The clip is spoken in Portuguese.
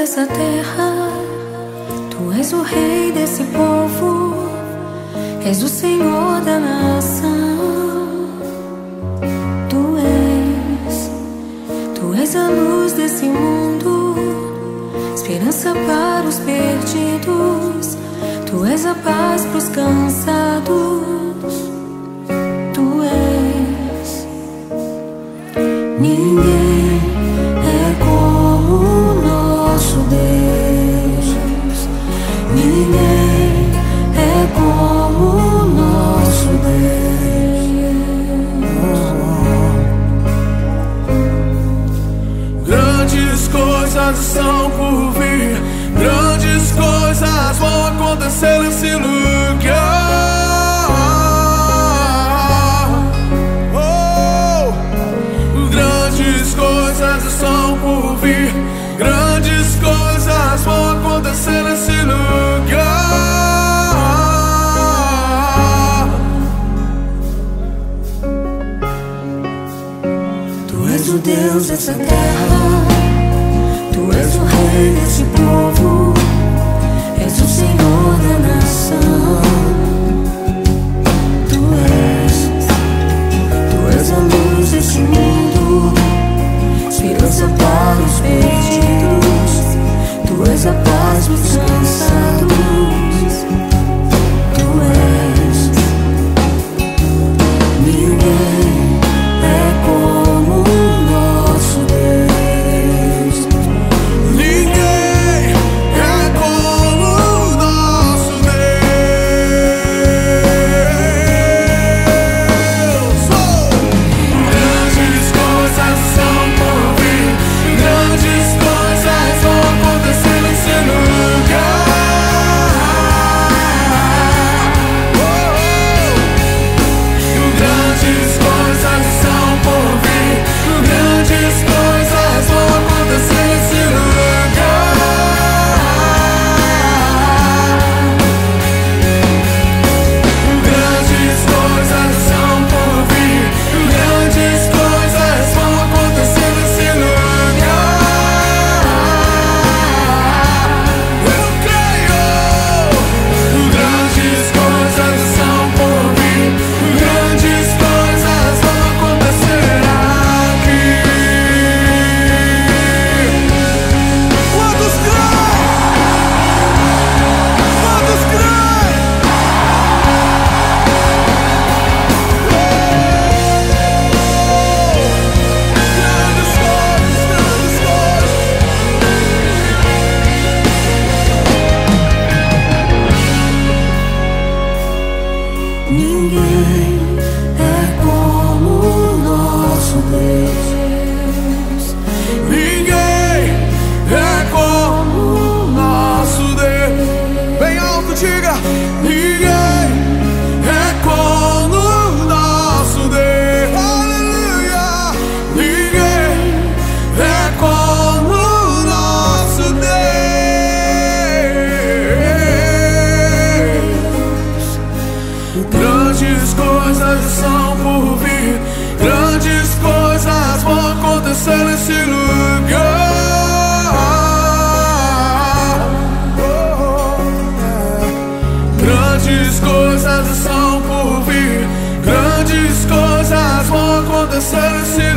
dessa terra, Tu és o rei desse povo, és o Senhor da nação. Tu és a luz desse mundo, esperança para os perdidos. Tu és a paz para os cansados. Tu és. Ninguém é como o nosso Deus. Ninguém é como o nosso Deus. Grandes coisas estão por vir, grandes coisas vão acontecer nesse lugar. Grandes coisas estão por vir, grandes coisas vão acontecer nesse lugar. Tu és o Deus dessa terra, Tu és o rei desse povo, és o Senhor da nação. Tu és a luz desse mundo, esperança para os perdidos. Tu és a paz para os cansados. Tu és. Ninguém é como o nosso Deus. Ninguém é como o nosso Deus. Grandes coisas são por vir, grandes coisas vão acontecer nesse lugar. Grandes coisas são por vir, grandes coisas vão acontecer nesse lugar. Grandes coisas são por vir, grandes coisas vão acontecer nesse lugar. Eu creio. Grandes coisas são por vir, grandes coisas vão acontecer aqui. Quantos creem? Quantos creem? Grandes coisas, grandes coisas. Ninguém é como o nosso Deus. Ninguém é como o nosso Deus. Bem alto, diga. Ninguém é como o nosso Deus. Aleluia. Ninguém é como o nosso Deus. Grandes coisas são por vir, grandes coisas vão acontecer nesse lugar. Grandes coisas são por vir, grandes coisas vão acontecer nesse